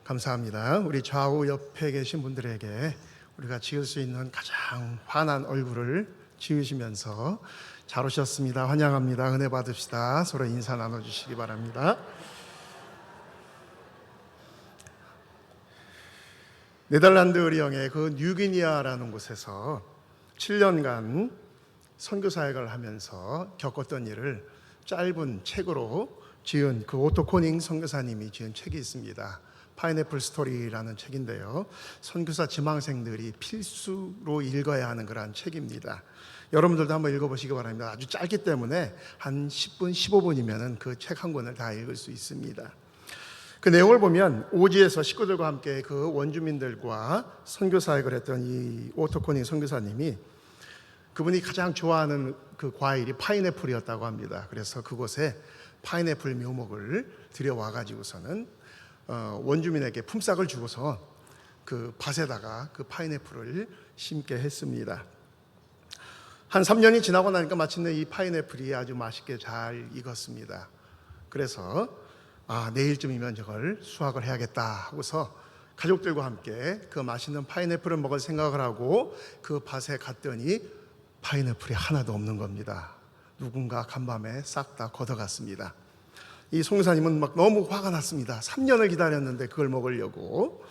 감사합니다. 우리 좌우 옆에 계신 분들에게 우리가 지을 수 있는 가장 환한 얼굴을 지으시면서 잘 오셨습니다. 환영합니다. 은혜 받읍시다. 서로 인사 나눠주시기 바랍니다. 네덜란드 의령의 그 뉴기니아라는 곳에서 7년간 선교 사역을 하면서 겪었던 일을 짧은 책으로 지은 그 오토 코닝 선교사님이 지은 책이 있습니다. 파인애플 스토리라는 책인데요, 선교사 지망생들이 필수로 읽어야 하는 그런 책입니다. 여러분들도 한번 읽어보시기 바랍니다. 아주 짧기 때문에 한 10분, 15분이면 그 책 한 권을 다 읽을 수 있습니다. 그 내용을 보면 오지에서 식구들과 함께 그 원주민들과 선교 사역을 했던 이 오토 코닝 선교사님이 그분이 가장 좋아하는 그 과일이 파인애플이었다고 합니다. 그래서 그곳에 파인애플 묘목을 들여와 가지고서는 원주민에게 품삯을 주고서 그 밭에다가 그 파인애플을 심게 했습니다. 한 3년이 지나고 나니까 마침내 이 파인애플이 아주 맛있게 잘 익었습니다. 그래서 내일쯤이면 저걸 수확을 해야겠다 하고서 가족들과 함께 그 맛있는 파인애플을 먹을 생각을 하고 그 밭에 갔더니 파인애플이 하나도 없는 겁니다. 누군가 간밤에 싹 다 걷어갔습니다. 이 선교사님은 막 너무 화가 났습니다. 3년을 기다렸는데 그걸 먹으려고.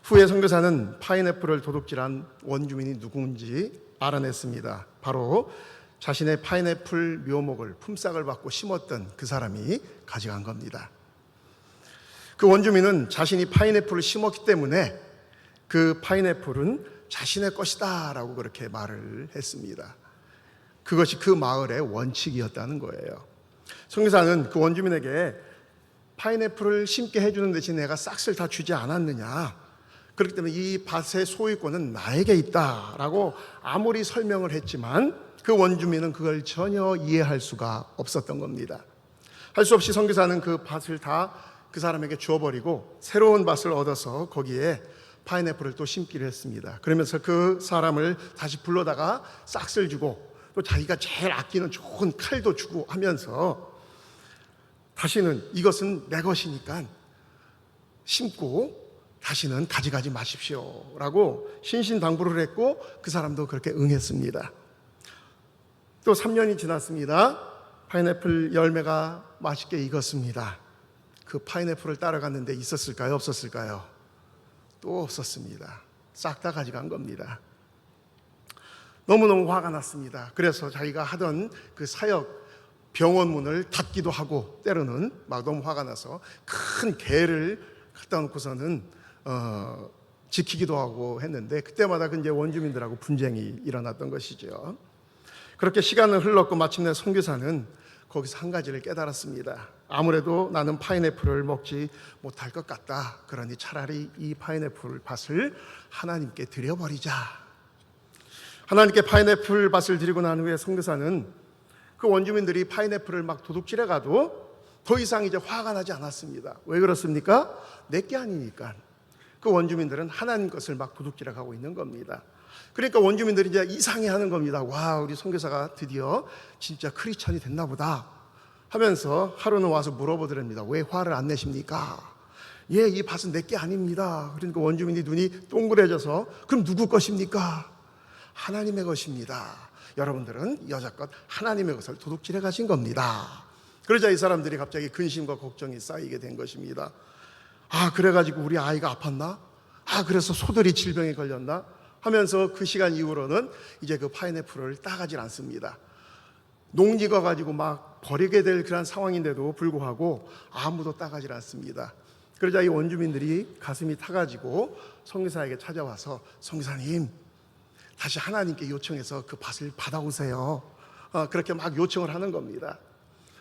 후에 선교사는 파인애플을 도둑질한 원주민이 누군지 알아냈습니다. 바로 자신의 파인애플 묘목을 품삯을 받고 심었던 그 사람이 가져간 겁니다. 그 원주민은 자신이 파인애플을 심었기 때문에 그 파인애플은 자신의 것이다 라고 그렇게 말을 했습니다. 그것이 그 마을의 원칙이었다는 거예요. 선교사는 그 원주민에게 파인애플을 심게 해주는 대신 내가 싹을 다 주지 않았느냐, 그렇기 때문에 이 밭의 소유권은 나에게 있다라고 아무리 설명을 했지만 그 원주민은 그걸 전혀 이해할 수가 없었던 겁니다. 할 수 없이 선교사는 그 밭을 다 그 사람에게 주어버리고 새로운 밭을 얻어서 거기에 파인애플을 또 심기를 했습니다. 그러면서 그 사람을 다시 불러다가 싹을 주고 또 자기가 제일 아끼는 좋은 칼도 주고 하면서 다시는 이것은 내 것이니까 심고 다시는 가져가지 마십시오 라고 신신당부를 했고 그 사람도 그렇게 응했습니다. 또 3년이 지났습니다. 파인애플 열매가 맛있게 익었습니다. 그 파인애플을 따라갔는데 있었을까요? 없었을까요? 또 없었습니다. 싹 다 가져간 겁니다. 너무너무 화가 났습니다. 그래서 자기가 하던 그 사역 병원 문을 닫기도 하고 때로는 막 너무 화가 나서 큰 개를 갖다 놓고서는 지키기도 하고 했는데 그때마다 이제 원주민들하고 분쟁이 일어났던 것이죠. 그렇게 시간은 흘렀고 마침내 선교사는 거기서 한 가지를 깨달았습니다. 아무래도 나는 파인애플을 먹지 못할 것 같다. 그러니 차라리 이 파인애플 밭을 하나님께 드려버리자. 하나님께 파인애플 밭을 드리고 난 후에 선교사는 그 원주민들이 파인애플을 막 도둑질해 가도 더 이상 이제 화가 나지 않았습니다. 왜 그렇습니까? 내게 아니니까. 그 원주민들은 하나님 것을 막 도둑질해 가고 있는 겁니다. 그러니까 원주민들이 이제 이상해하는 겁니다. 와, 우리 선교사가 드디어 진짜 크리스천이 됐나 보다 하면서 하루는 와서 물어보더랍니다. 왜 화를 안 내십니까? 예, 이 밭은 내게 아닙니다. 그러니까 원주민이 눈이 동그래져서 그럼 누구 것입니까? 하나님의 것입니다. 여러분들은 여자껏 하나님의 것을 도둑질해 가신 겁니다. 그러자 이 사람들이 갑자기 근심과 걱정이 쌓이게 된 것입니다. 그래가지고 우리 아이가 아팠나? 그래서 소들이 질병에 걸렸나? 하면서 그 시간 이후로는 이제 그 파인애플을 따가질 않습니다. 농지가 가지고 막 버리게 될 그런 상황인데도 불구하고 아무도 따가질 않습니다. 그러자 이 원주민들이 가슴이 타가지고 선교사에게 찾아와서 선교사님, 다시 하나님께 요청해서 그 밭을 받아오세요. 그렇게 막 요청을 하는 겁니다.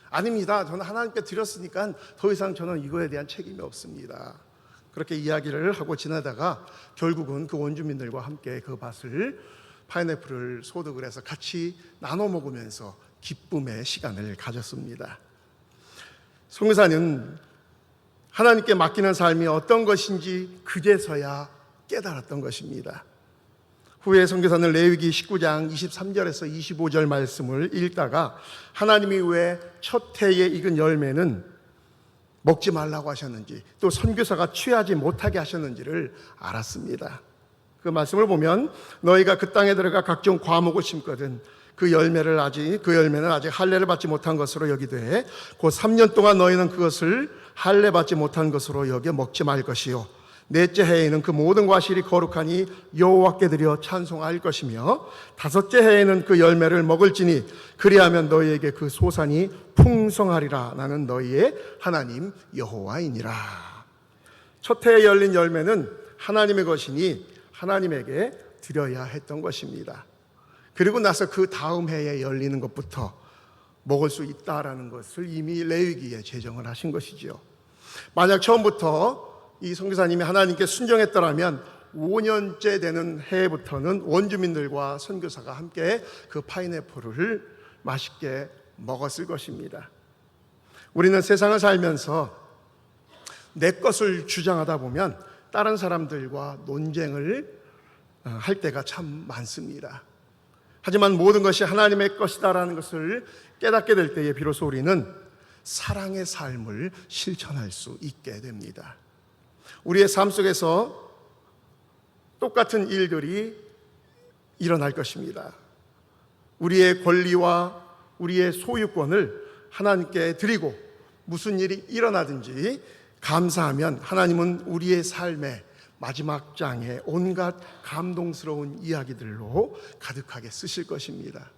아닙니다. 저는 하나님께 드렸으니까 더 이상 저는 이거에 대한 책임이 없습니다. 그렇게 이야기를 하고 지나다가 결국은 그 원주민들과 함께 그 밭을 파인애플을 소득을 해서 같이 나눠 먹으면서 기쁨의 시간을 가졌습니다. 선교사는 하나님께 맡기는 삶이 어떤 것인지 그제서야 깨달았던 것입니다. 후에 선교사는 레위기 19장 23절에서 25절 말씀을 읽다가 하나님이 왜 첫 해에 익은 열매는 먹지 말라고 하셨는지, 또 선교사가 취하지 못하게 하셨는지를 알았습니다. 그 말씀을 보면 너희가 그 땅에 들어가 각종 과목을 심거든 그 열매는 아직 할례를 받지 못한 것으로 여기되 곧 3년 동안 너희는 그것을 할례 받지 못한 것으로 여겨 먹지 말 것이요 넷째 해에는 그 모든 과실이 거룩하니 여호와께 드려 찬송할 것이며 다섯째 해에는 그 열매를 먹을지니 그리하면 너희에게 그 소산이 풍성하리라. 나는 너희의 하나님 여호와이니라. 첫 해에 열린 열매는 하나님의 것이니 하나님에게 드려야 했던 것입니다. 그리고 나서 그 다음 해에 열리는 것부터 먹을 수 있다라는 것을 이미 레위기에 제정을 하신 것이죠. 만약 처음부터 이 선교사님이 하나님께 순종했더라면 5년째 되는 해부터는 원주민들과 선교사가 함께 그 파인애플을 맛있게 먹었을 것입니다. 우리는 세상을 살면서 내 것을 주장하다 보면 다른 사람들과 논쟁을 할 때가 참 많습니다. 하지만 모든 것이 하나님의 것이다라는 것을 깨닫게 될 때에 비로소 우리는 사랑의 삶을 실천할 수 있게 됩니다. 우리의 삶 속에서 똑같은 일들이 일어날 것입니다. 우리의 권리와 우리의 소유권을 하나님께 드리고 무슨 일이 일어나든지 감사하면 하나님은 우리의 삶의 마지막 장에 온갖 감동스러운 이야기들로 가득하게 쓰실 것입니다.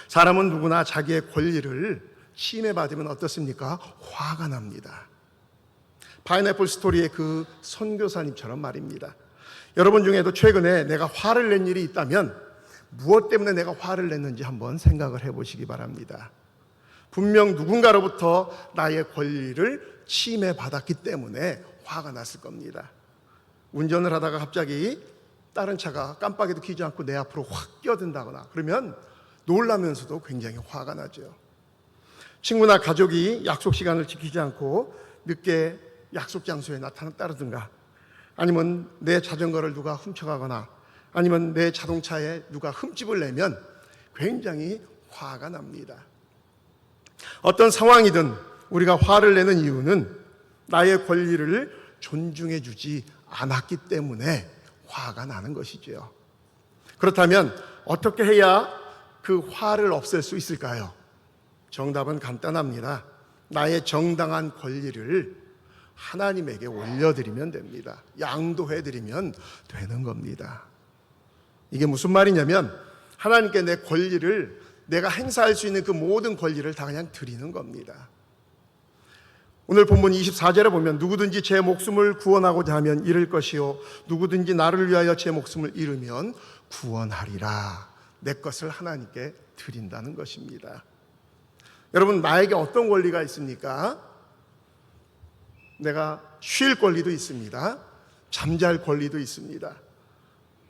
사람은 누구나 자기의 권리를 침해받으면 어떻습니까? 화가 납니다. 파인애플 스토리의 그 선교사님처럼 말입니다. 여러분 중에도 최근에 내가 화를 낸 일이 있다면 무엇 때문에 내가 화를 냈는지 한번 생각을 해보시기 바랍니다. 분명 누군가로부터 나의 권리를 침해받았기 때문에 화가 났을 겁니다. 운전을 하다가 갑자기 다른 차가 깜빡이도 켜지 않고 내 앞으로 확 끼어든다거나 그러면 놀라면서도 굉장히 화가 나죠. 친구나 가족이 약속 시간을 지키지 않고 늦게 약속 장소에 나타났다든가, 아니면 내 자전거를 누가 훔쳐가거나, 아니면 내 자동차에 누가 흠집을 내면 굉장히 화가 납니다. 어떤 상황이든 우리가 화를 내는 이유는 나의 권리를 존중해 주지 않았기 때문에 화가 나는 것이죠. 그렇다면 어떻게 해야 그 화를 없앨 수 있을까요? 정답은 간단합니다. 나의 정당한 권리를 하나님에게 올려드리면 됩니다. 양도해드리면 되는 겁니다. 이게 무슨 말이냐면 하나님께 내 권리를, 내가 행사할 수 있는 그 모든 권리를 다 그냥 드리는 겁니다. 오늘 본문 24절에 보면 누구든지 제 목숨을 구원하고자 하면 잃을 것이요 누구든지 나를 위하여 제 목숨을 잃으면 구원하리라. 내 것을 하나님께 드린다는 것입니다. 여러분, 나에게 어떤 권리가 있습니까? 내가 쉴 권리도 있습니다. 잠잘 권리도 있습니다.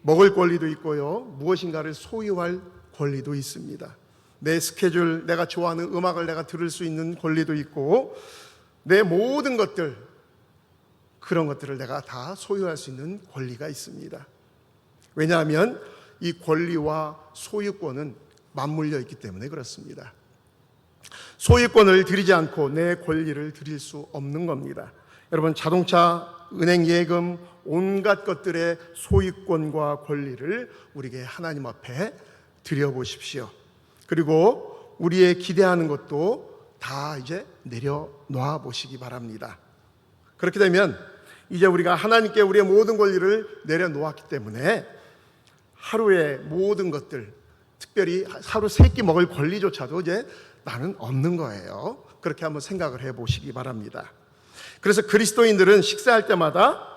먹을 권리도 있고요. 무엇인가를 소유할 권리도 있습니다. 내 스케줄, 내가 좋아하는 음악을 내가 들을 수 있는 권리도 있고, 내 모든 것들, 그런 것들을 내가 다 소유할 수 있는 권리가 있습니다. 왜냐하면 이 권리와 소유권은 맞물려 있기 때문에 그렇습니다. 소유권을 드리지 않고 내 권리를 드릴 수 없는 겁니다. 여러분, 자동차, 은행 예금, 온갖 것들의 소유권과 권리를 우리에게 하나님 앞에 드려보십시오. 그리고 우리의 기대하는 것도 다 이제 내려놓아 보시기 바랍니다. 그렇게 되면 이제 우리가 하나님께 우리의 모든 권리를 내려놓았기 때문에 하루의 모든 것들, 특별히 하루 세 끼 먹을 권리조차도 이제 나는 없는 거예요. 그렇게 한번 생각을 해보시기 바랍니다. 그래서 그리스도인들은 식사할 때마다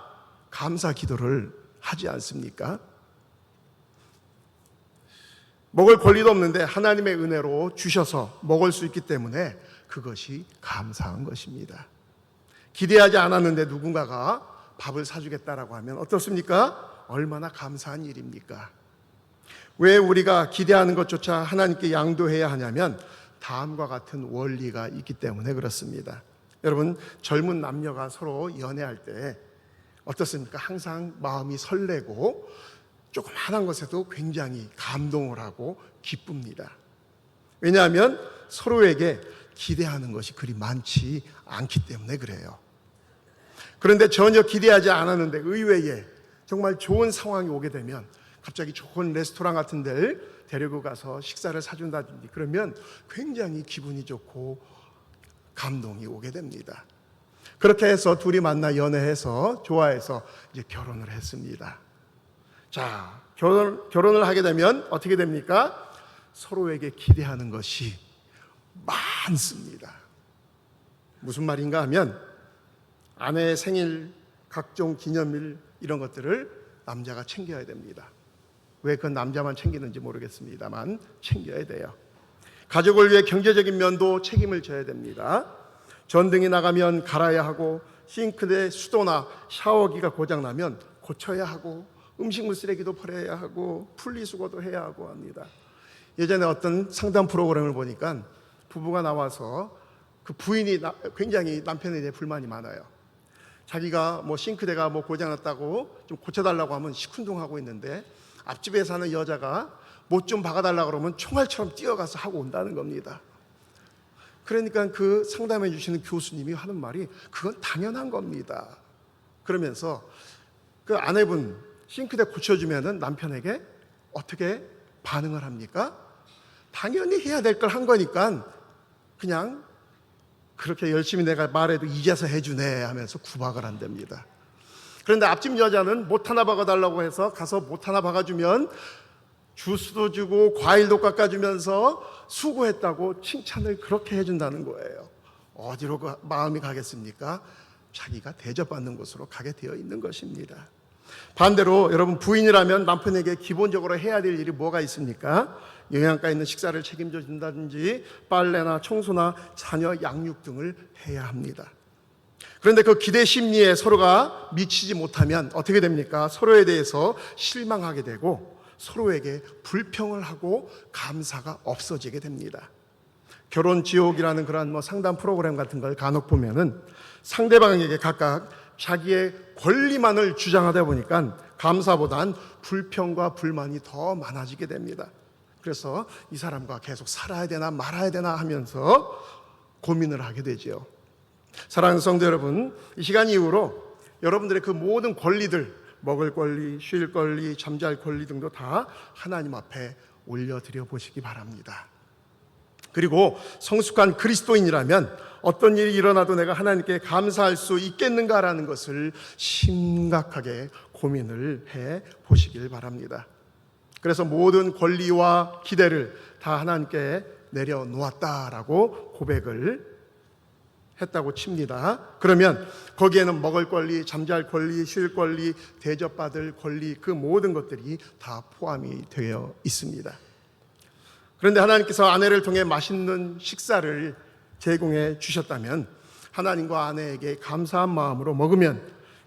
감사 기도를 하지 않습니까? 먹을 권리도 없는데 하나님의 은혜로 주셔서 먹을 수 있기 때문에 그것이 감사한 것입니다. 기대하지 않았는데 누군가가 밥을 사주겠다라고 하면 어떻습니까? 얼마나 감사한 일입니까? 왜 우리가 기대하는 것조차 하나님께 양도해야 하냐면 다음과 같은 원리가 있기 때문에 그렇습니다. 여러분, 젊은 남녀가 서로 연애할 때 어떻습니까? 항상 마음이 설레고 조그마한 것에도 굉장히 감동을 하고 기쁩니다. 왜냐하면 서로에게 기대하는 것이 그리 많지 않기 때문에 그래요. 그런데 전혀 기대하지 않았는데 의외에 정말 좋은 상황이 오게 되면 갑자기 좋은 레스토랑 같은 데를 데리고 가서 식사를 사준다든지 그러면 굉장히 기분이 좋고 감동이 오게 됩니다. 그렇게 해서 둘이 만나 연애해서 좋아해서 이제 결혼을 했습니다. 자, 결혼을 하게 되면 어떻게 됩니까? 서로에게 기대하는 것이 많습니다. 무슨 말인가 하면 아내의 생일, 각종 기념일 이런 것들을 남자가 챙겨야 됩니다. 왜 그건 남자만 챙기는지 모르겠습니다만 챙겨야 돼요. 가족을 위해 경제적인 면도 책임을 져야 됩니다. 전등이 나가면 갈아야 하고 싱크대 수도나 샤워기가 고장나면 고쳐야 하고 음식물 쓰레기도 버려야 하고 분리수거도 해야 하고 합니다. 예전에 어떤 상담 프로그램을 보니까 부부가 나와서 그 부인이 굉장히 남편에 대해 불만이 많아요. 자기가 싱크대가 고장났다고 좀 고쳐달라고 하면 시큰둥하고 있는데 앞집에 사는 여자가 못 좀 박아달라고 그러면 총알처럼 뛰어가서 하고 온다는 겁니다. 그러니까 그 상담해 주시는 교수님이 하는 말이 그건 당연한 겁니다. 그러면서 그 아내분 싱크대 고쳐주면은 남편에게 어떻게 반응을 합니까? 당연히 해야 될 걸 한 거니까 그냥 그렇게 열심히 내가 말해도 이제서 해주네 하면서 구박을 한답니다. 그런데 앞집 여자는 못 하나 박아달라고 해서 가서 못 하나 박아주면 주스도 주고 과일도 깎아주면서 수고했다고 칭찬을 그렇게 해준다는 거예요. 어디로 그 마음이 가겠습니까? 자기가 대접받는 곳으로 가게 되어 있는 것입니다. 반대로 여러분 부인이라면 남편에게 기본적으로 해야 될 일이 뭐가 있습니까? 영양가 있는 식사를 책임져 준다든지 빨래나 청소나 자녀 양육 등을 해야 합니다. 그런데 그 기대 심리에 서로가 미치지 못하면 어떻게 됩니까? 서로에 대해서 실망하게 되고 서로에게 불평을 하고 감사가 없어지게 됩니다. 결혼 지옥이라는 그런 상담 프로그램 같은 걸 간혹 보면은 상대방에게 각각 자기의 권리만을 주장하다 보니까 감사보단 불평과 불만이 더 많아지게 됩니다. 그래서 이 사람과 계속 살아야 되나 말아야 되나 하면서 고민을 하게 되지요. 사랑하는 성도 여러분, 이 시간 이후로 여러분들의 그 모든 권리들, 먹을 권리, 쉴 권리, 잠잘 권리 등도 다 하나님 앞에 올려드려 보시기 바랍니다. 그리고 성숙한 그리스도인이라면 어떤 일이 일어나도 내가 하나님께 감사할 수 있겠는가라는 것을 심각하게 고민을 해 보시길 바랍니다. 그래서 모든 권리와 기대를 다 하나님께 내려놓았다라고 고백을 했다고 칩니다. 그러면 거기에는 먹을 권리, 잠잘 권리, 쉴 권리, 대접받을 권리 그 모든 것들이 다 포함이 되어 있습니다. 그런데 하나님께서 아내를 통해 맛있는 식사를 제공해 주셨다면 하나님과 아내에게 감사한 마음으로 먹으면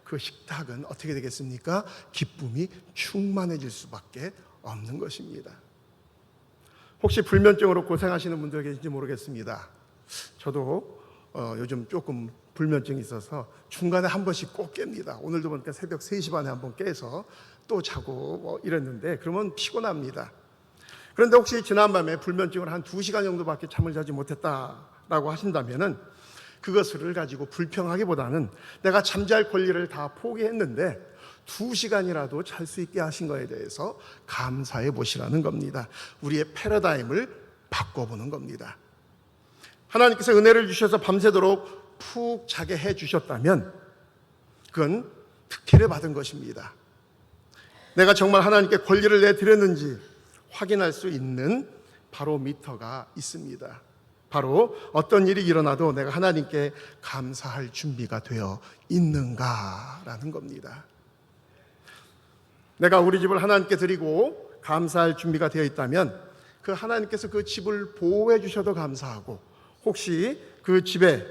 그 식탁은 어떻게 되겠습니까? 기쁨이 충만해질 수밖에 없는 것입니다. 혹시 불면증으로 고생하시는 분들 계신지 모르겠습니다. 저도 요즘 조금 불면증이 있어서 중간에 한 번씩 꼭 깹니다. 오늘도 보니까 새벽 3시 반에 한 번 깨서 또 자고 이랬는데 그러면 피곤합니다. 그런데 혹시 지난밤에 불면증을 한 2시간 정도밖에 잠을 자지 못했다라고 하신다면은 그것을 가지고 불평하기보다는 내가 잠잘 권리를 다 포기했는데 2시간이라도 잘 수 있게 하신 거에 대해서 감사해 보시라는 겁니다. 우리의 패러다임을 바꿔보는 겁니다. 하나님께서 은혜를 주셔서 밤새도록 푹 자게 해주셨다면 그건 특혜를 받은 것입니다. 내가 정말 하나님께 권리를 내드렸는지 확인할 수 있는 바로미터가 있습니다. 바로 어떤 일이 일어나도 내가 하나님께 감사할 준비가 되어 있는가라는 겁니다. 내가 우리 집을 하나님께 드리고 감사할 준비가 되어 있다면 그 하나님께서 그 집을 보호해 주셔도 감사하고 혹시 그 집에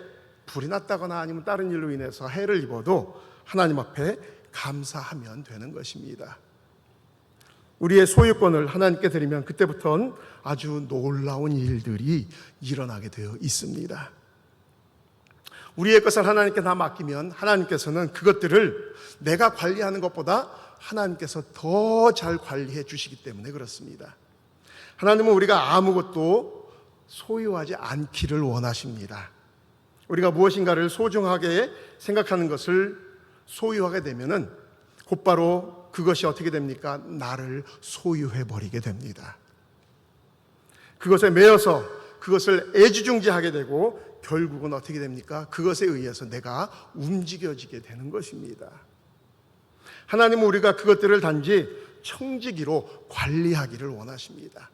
불이 났다거나 아니면 다른 일로 인해서 해를 입어도 하나님 앞에 감사하면 되는 것입니다. 우리의 소유권을 하나님께 드리면 그때부터는 아주 놀라운 일들이 일어나게 되어 있습니다. 우리의 것을 하나님께 다 맡기면 하나님께서는 그것들을 내가 관리하는 것보다 하나님께서 더 잘 관리해 주시기 때문에 그렇습니다. 하나님은 우리가 아무것도 소유하지 않기를 원하십니다. 우리가 무엇인가를 소중하게 생각하는 것을 소유하게 되면은 곧바로 그것이 어떻게 됩니까? 나를 소유해버리게 됩니다. 그것에 매여서 그것을 애지중지하게 되고 결국은 어떻게 됩니까? 그것에 의해서 내가 움직여지게 되는 것입니다. 하나님은 우리가 그것들을 단지 청지기로 관리하기를 원하십니다.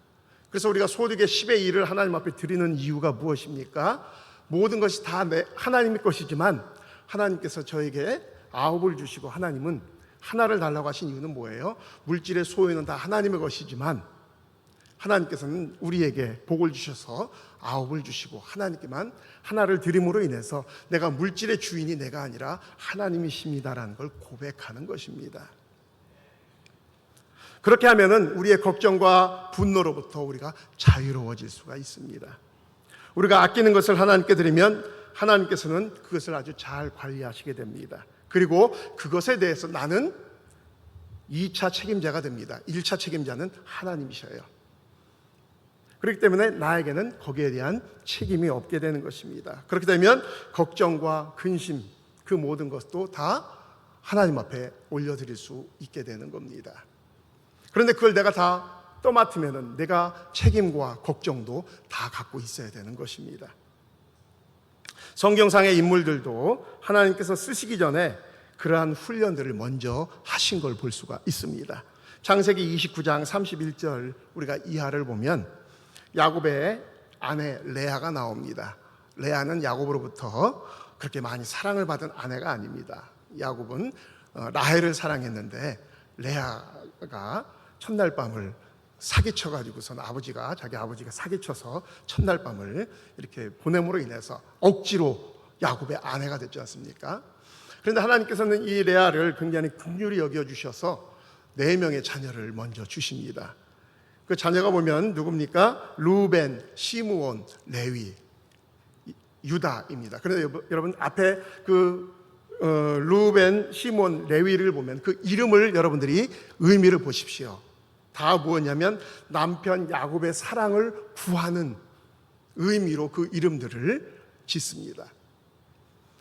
그래서 우리가 소득의 10의 1을 하나님 앞에 드리는 이유가 무엇입니까? 모든 것이 다 하나님의 것이지만 하나님께서 저에게 9을 주시고 하나님은 하나를 달라고 하신 이유는 뭐예요? 물질의 소유는 다 하나님의 것이지만 하나님께서는 우리에게 복을 주셔서 9을 주시고 하나님께만 하나를 드림으로 인해서 내가 물질의 주인이 내가 아니라 하나님이십니다라는 걸 고백하는 것입니다. 그렇게 하면은 우리의 걱정과 분노로부터 우리가 자유로워질 수가 있습니다. 우리가 아끼는 것을 하나님께 드리면 하나님께서는 그것을 아주 잘 관리하시게 됩니다. 그리고 그것에 대해서 나는 2차 책임자가 됩니다. 1차 책임자는 하나님이셔요. 그렇기 때문에 나에게는 거기에 대한 책임이 없게 되는 것입니다. 그렇게 되면 걱정과 근심, 그 모든 것도 다 하나님 앞에 올려드릴 수 있게 되는 겁니다. 그런데 그걸 내가 다 떠맡으면 내가 책임과 걱정도 다 갖고 있어야 되는 것입니다. 성경상의 인물들도 하나님께서 쓰시기 전에 그러한 훈련들을 먼저 하신 걸 볼 수가 있습니다. 창세기 29장 31절 우리가 이하를 보면 야곱의 아내 레아가 나옵니다. 레아는 야곱으로부터 그렇게 많이 사랑을 받은 아내가 아닙니다. 야곱은 라헬을 사랑했는데 레아가 첫날 밤을 사기쳐가지고선 자기 아버지가 사기쳐서 첫날 밤을 이렇게 보냄으로 인해서 억지로 야곱의 아내가 됐지 않습니까? 그런데 하나님께서는 이 레아를 굉장히 긍휼히 여겨주셔서 4명의 자녀를 먼저 주십니다. 그 자녀가 보면 누굽니까? 루벤, 시므온, 레위, 유다입니다. 그런데 여러분 앞에 루벤, 시므온, 레위를 보면 그 이름을 여러분들이 의미를 보십시오. 다 무엇냐면 남편 야곱의 사랑을 구하는 의미로 그 이름들을 짓습니다.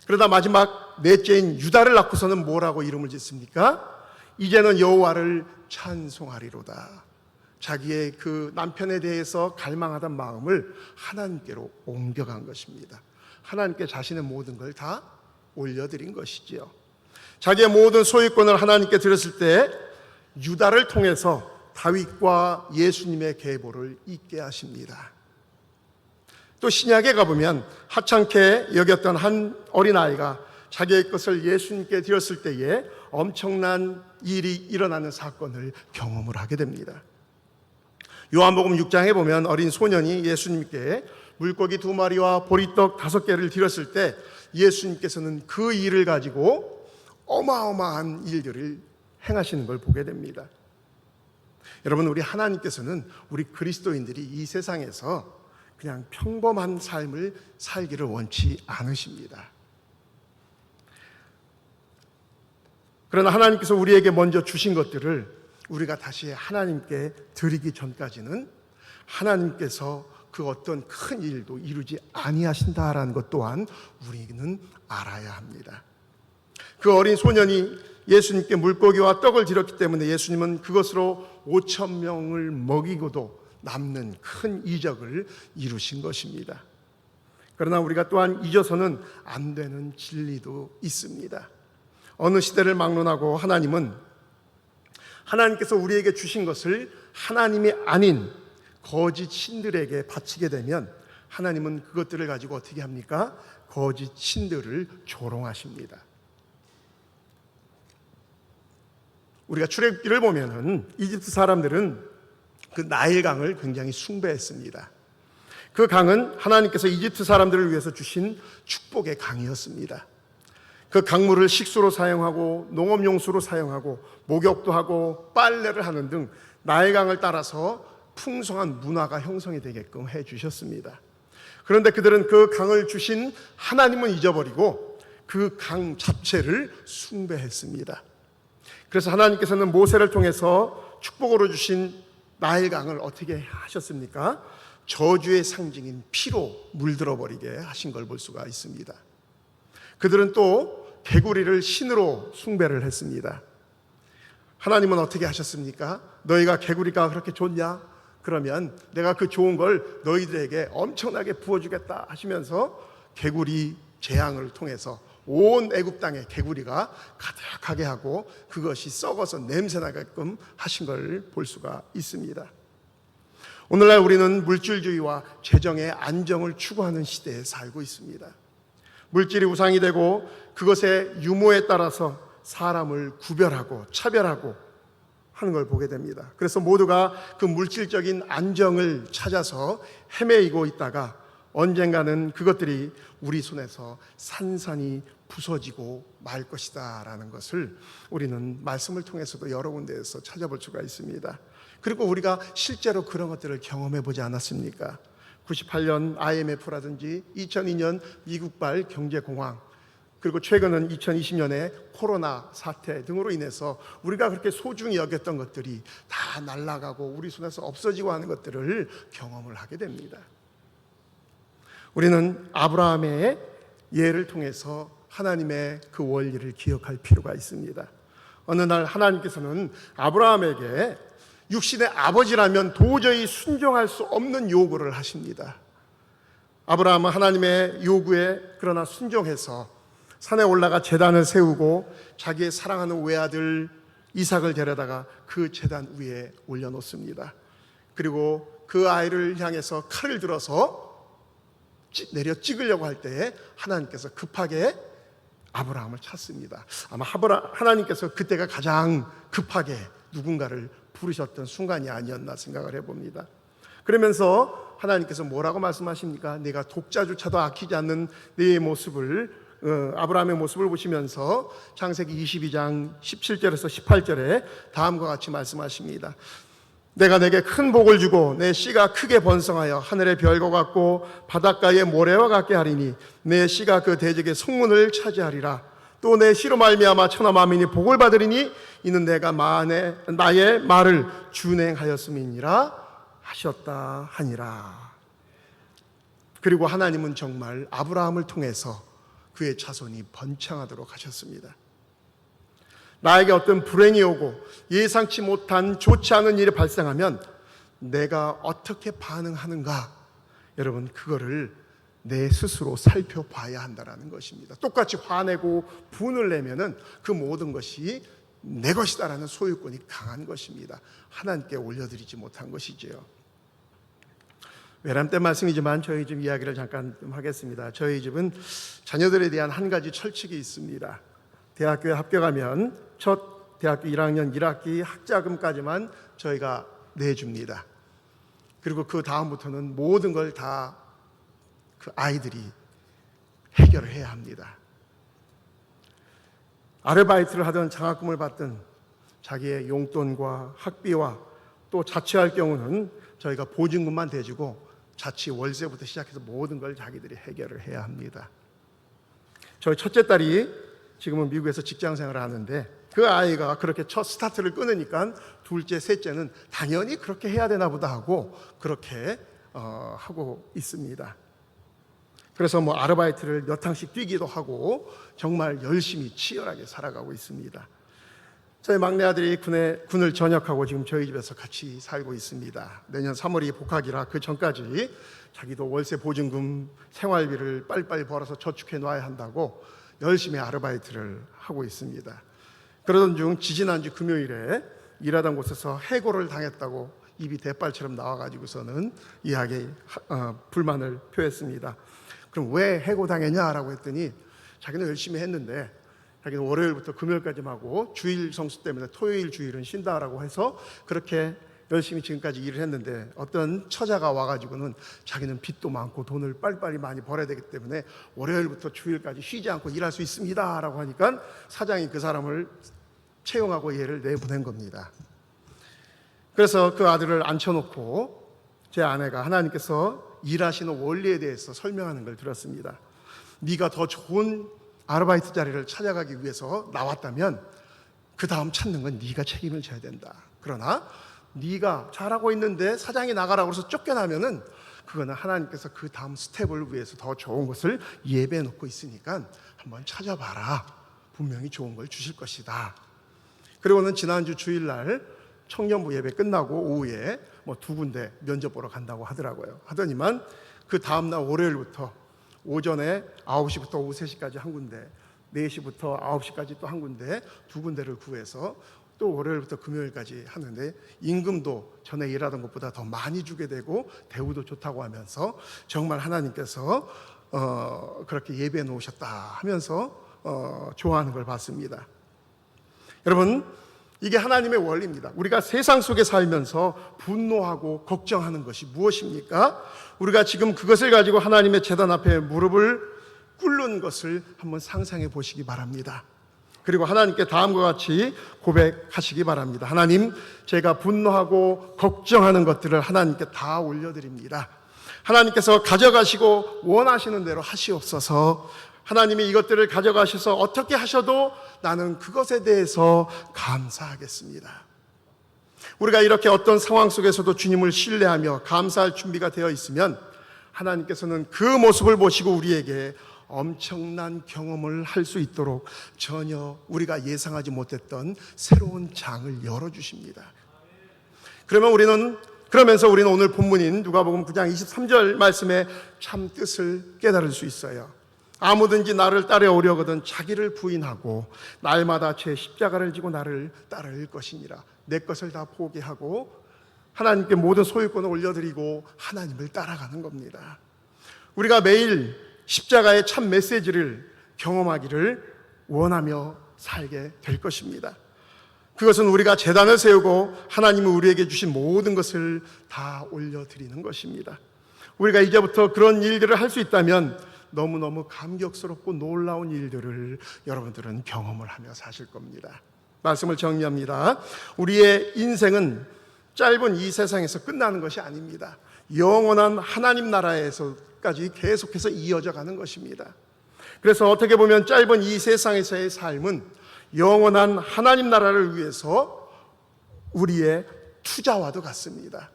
그러다 마지막 넷째인 유다를 낳고서는 뭐라고 이름을 짓습니까? 이제는 여호와를 찬송하리로다. 자기의 그 남편에 대해서 갈망하던 마음을 하나님께로 옮겨간 것입니다. 하나님께 자신의 모든 걸 다 올려드린 것이지요. 자기의 모든 소유권을 하나님께 드렸을 때 유다를 통해서 다윗과 예수님의 계보를 잇게 하십니다. 또 신약에 가보면 하찮게 여겼던 한 어린아이가 자기의 것을 예수님께 드렸을 때에 엄청난 일이 일어나는 사건을 경험을 하게 됩니다. 요한복음 6장에 보면 어린 소년이 예수님께 물고기 2마리와 보리떡 5개를 드렸을 때 예수님께서는 그 일을 가지고 어마어마한 일들을 행하시는 걸 보게 됩니다. 여러분, 우리 하나님께서는 우리 그리스도인들이 이 세상에서 그냥 평범한 삶을 살기를 원치 않으십니다. 그러나 하나님께서 우리에게 먼저 주신 것들을 우리가 다시 하나님께 드리기 전까지는 하나님께서 그 어떤 큰 일도 이루지 아니하신다라는 것 또한 우리는 알아야 합니다. 그 어린 소년이 예수님께 물고기와 떡을 드렸기 때문에 예수님은 그것으로 5,000명을 먹이고도 남는 큰 이적을 이루신 것입니다. 그러나 우리가 또한 잊어서는 안 되는 진리도 있습니다. 어느 시대를 막론하고 하나님께서 우리에게 주신 것을 하나님이 아닌 거짓 신들에게 바치게 되면 하나님은 그것들을 가지고 어떻게 합니까? 거짓 신들을 조롱하십니다. 우리가 출애굽기를 보면은 이집트 사람들은 그 나일강을 굉장히 숭배했습니다. 그 강은 하나님께서 이집트 사람들을 위해서 주신 축복의 강이었습니다. 그 강물을 식수로 사용하고 농업용수로 사용하고 목욕도 하고 빨래를 하는 등 나일강을 따라서 풍성한 문화가 형성이 되게끔 해주셨습니다. 그런데 그들은 그 강을 주신 하나님은 잊어버리고 그 강 자체를 숭배했습니다. 그래서 하나님께서는 모세를 통해서 축복으로 주신 나일강을 어떻게 하셨습니까? 저주의 상징인 피로 물들어 버리게 하신 걸 볼 수가 있습니다. 그들은 또 개구리를 신으로 숭배를 했습니다. 하나님은 어떻게 하셨습니까? 너희가 개구리가 그렇게 좋냐? 그러면 내가 그 좋은 걸 너희들에게 엄청나게 부어주겠다 하시면서 개구리 재앙을 통해서 온 애굽 땅에 개구리가 가득하게 하고 그것이 썩어서 냄새나게끔 하신 걸 볼 수가 있습니다. 오늘날 우리는 물질주의와 재정의 안정을 추구하는 시대에 살고 있습니다. 물질이 우상이 되고 그것의 유무에 따라서 사람을 구별하고 차별하고 하는 걸 보게 됩니다. 그래서 모두가 그 물질적인 안정을 찾아서 헤매이고 있다가 언젠가는 그것들이 우리 손에서 산산이 부서지고 말 것이다 라는 것을 우리는 말씀을 통해서도 여러 군데에서 찾아볼 수가 있습니다. 그리고 우리가 실제로 그런 것들을 경험해 보지 않았습니까? 98년 IMF라든지 2002년 미국발 경제공황, 그리고 최근은 2020년에 코로나 사태 등으로 인해서 우리가 그렇게 소중히 여겼던 것들이 다 날아가고 우리 손에서 없어지고 하는 것들을 경험을 하게 됩니다. 우리는 아브라함의 예를 통해서 하나님의 그 원리를 기억할 필요가 있습니다. 어느 날 하나님께서는 아브라함에게 육신의 아버지라면 도저히 순종할 수 없는 요구를 하십니다. 아브라함은 하나님의 요구에 그러나 순종해서 산에 올라가 제단을 세우고 자기의 사랑하는 외아들 이삭을 데려다가 그 제단 위에 올려놓습니다. 그리고 그 아이를 향해서 칼을 들어서 내려 찍으려고 할 때에 하나님께서 급하게 아브라함을 찾습니다. 아마 하나님께서 그때가 가장 급하게 누군가를 부르셨던 순간이 아니었나 생각을 해봅니다. 그러면서 하나님께서 뭐라고 말씀하십니까? 내가 독자조차도 아끼지 않는 네 모습을, 아브라함의 모습을 보시면서 창세기 22장 17절에서 18절에 다음과 같이 말씀하십니다. 내가 내게 큰 복을 주고 내 씨가 크게 번성하여 하늘의 별과 같고 바닷가의 모래와 같게 하리니 내 씨가 그 대적의 성문을 차지하리라. 또 내 씨로 말미암아 천하 만민이 복을 받으리니 이는 내가 나의 말을 준행하였음이니라 하셨다 하니라. 그리고 하나님은 정말 아브라함을 통해서 그의 자손이 번창하도록 하셨습니다. 나에게 어떤 불행이 오고 예상치 못한 좋지 않은 일이 발생하면 내가 어떻게 반응하는가, 여러분 그거를 내 스스로 살펴봐야 한다는 것입니다. 똑같이 화내고 분을 내면은 그 모든 것이 내 것이다라는 소유권이 강한 것입니다. 하나님께 올려드리지 못한 것이지요. 외람 때 말씀이지만 저희 집 이야기를 잠깐 좀 하겠습니다. 저희 집은 자녀들에 대한 한 가지 철칙이 있습니다. 대학교에 합격하면 첫 대학교 1학년 1학기 학자금까지만 저희가 내줍니다. 그리고 그 다음부터는 모든 걸 다 그 아이들이 해결을 해야 합니다. 아르바이트를 하든 장학금을 받든 자기의 용돈과 학비와 또 자취할 경우는 저희가 보증금만 대주고 자취 월세부터 시작해서 모든 걸 자기들이 해결을 해야 합니다. 저희 첫째 딸이 지금은 미국에서 직장 생활을 하는데 그 아이가 그렇게 첫 스타트를 끊으니까 둘째, 셋째는 당연히 그렇게 해야 되나 보다 하고 그렇게 하고 있습니다. 그래서 아르바이트를 몇 항씩 뛰기도 하고 정말 열심히 치열하게 살아가고 있습니다. 저희 막내 아들이 군을 전역하고 지금 저희 집에서 같이 살고 있습니다. 내년 3월이 복학이라 그 전까지 자기도 월세 보증금 생활비를 빨리빨리 벌어서 저축해 놔야 한다고 열심히 아르바이트를 하고 있습니다. 그러던 중 지지난주 금요일에 일하던 곳에서 해고를 당했다고 입이 대빨처럼 나와가지고서는 불만을 표했습니다. 그럼 왜 해고당했냐라고 했더니 자기는 열심히 했는데 자기는 월요일부터 금요일까지 하고 주일 성수 때문에 토요일 주일은 쉰다라고 해서 그렇게 열심히 지금까지 일을 했는데 어떤 처자가 와가지고는 자기는 빚도 많고 돈을 빨리빨리 많이 벌어야 되기 때문에 월요일부터 주일까지 쉬지 않고 일할 수 있습니다 라고 하니까 사장이 그 사람을 채용하고 얘를 내보낸 겁니다. 그래서 그 아들을 앉혀놓고 제 아내가 하나님께서 일하시는 원리에 대해서 설명하는 걸 들었습니다. 네가 더 좋은 아르바이트 자리를 찾아가기 위해서 나왔다면 그 다음 찾는 건 네가 책임을 져야 된다. 그러나 네가 잘하고 있는데 사장이 나가라고 해서 쫓겨나면은 그거는 하나님께서 그 다음 스텝을 위해서 더 좋은 것을 예배해 놓고 있으니까 한번 찾아봐라. 분명히 좋은 걸 주실 것이다. 그리고는 지난주 주일날 청년부 예배 끝나고 오후에 뭐 2군데 면접 보러 간다고 하더니만 그 다음날 월요일부터 오전에 9시부터 오후 3시까지 한 군데, 4시부터 9시까지 또 한 군데, 2군데를 구해서 또 월요일부터 금요일까지 하는데 임금도 전에 일하던 것보다 더 많이 주게 되고 대우도 좋다고 하면서 정말 하나님께서 그렇게 예배해 놓으셨다 하면서 좋아하는 걸 봤습니다. 여러분, 이게 하나님의 원리입니다. 우리가 세상 속에 살면서 분노하고 걱정하는 것이 무엇입니까? 우리가 지금 그것을 가지고 하나님의 제단 앞에 무릎을 꿇는 것을 한번 상상해 보시기 바랍니다. 그리고 하나님께 다음과 같이 고백하시기 바랍니다. 하나님, 제가 분노하고 걱정하는 것들을 하나님께 다 올려드립니다. 하나님께서 가져가시고 원하시는 대로 하시옵소서. 하나님이 이것들을 가져가셔서 어떻게 하셔도 나는 그것에 대해서 감사하겠습니다. 우리가 이렇게 어떤 상황 속에서도 주님을 신뢰하며 감사할 준비가 되어 있으면 하나님께서는 그 모습을 보시고 우리에게 엄청난 경험을 할 수 있도록 전혀 우리가 예상하지 못했던 새로운 장을 열어주십니다. 그러면서 우리는 오늘 본문인 누가복음 9장 23절 말씀의 참 뜻을 깨달을 수 있어요. 아무든지 나를 따라오려거든 자기를 부인하고 날마다 제 십자가를 지고 나를 따를 것이니라. 내 것을 다 포기하고 하나님께 모든 소유권을 올려드리고 하나님을 따라가는 겁니다. 우리가 매일 십자가의 참 메시지를 경험하기를 원하며 살게 될 것입니다. 그것은 우리가 제단을 세우고 하나님이 우리에게 주신 모든 것을 다 올려드리는 것입니다. 우리가 이제부터 그런 일들을 할 수 있다면 너무너무 감격스럽고 놀라운 일들을 여러분들은 경험을 하며 사실 겁니다. 말씀을 정리합니다. 우리의 인생은 짧은 이 세상에서 끝나는 것이 아닙니다. 영원한 하나님 나라에서까지 계속해서 이어져 가는 것입니다. 그래서 어떻게 보면 짧은 이 세상에서의 삶은 영원한 하나님 나라를 위해서 우리의 투자와도 같습니다.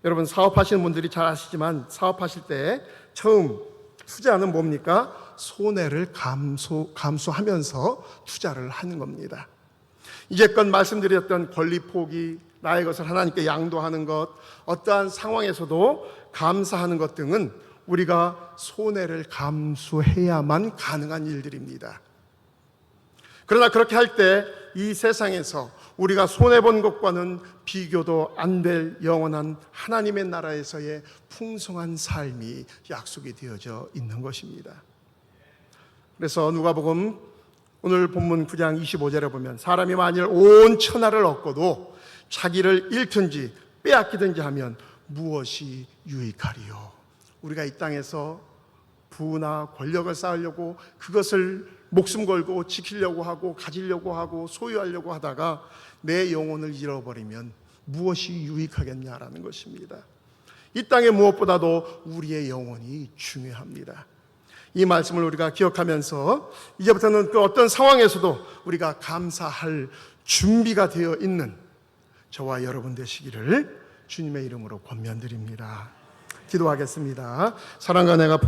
여러분, 사업하시는 분들이 잘 아시지만 사업하실 때 처음 투자는 뭡니까? 손해를 감수하면서 투자를 하는 겁니다. 이제껏 말씀드렸던 권리 포기, 나의 것을 하나님께 양도하는 것, 어떠한 상황에서도 감사하는 것 등은 우리가 손해를 감수해야만 가능한 일들입니다. 그러나 그렇게 할 때 이 세상에서 우리가 손해본 것과는 비교도 안 될 영원한 하나님의 나라에서의 풍성한 삶이 약속이 되어져 있는 것입니다. 그래서 누가복음 오늘 본문 9장 25절에 보면 사람이 만일 온 천하를 얻고도 자기를 잃든지 빼앗기든지 하면 무엇이 유익하리요? 우리가 이 땅에서 부나 권력을 쌓으려고 그것을 목숨 걸고 지키려고 하고 가지려고 하고 소유하려고 하다가 내 영혼을 잃어버리면 무엇이 유익하겠냐라는 것입니다. 이 땅의 무엇보다도 우리의 영혼이 중요합니다. 이 말씀을 우리가 기억하면서 이제부터는 그 어떤 상황에서도 우리가 감사할 준비가 되어 있는 저와 여러분 되시기를 주님의 이름으로 권면드립니다. 기도하겠습니다. 사랑과 내가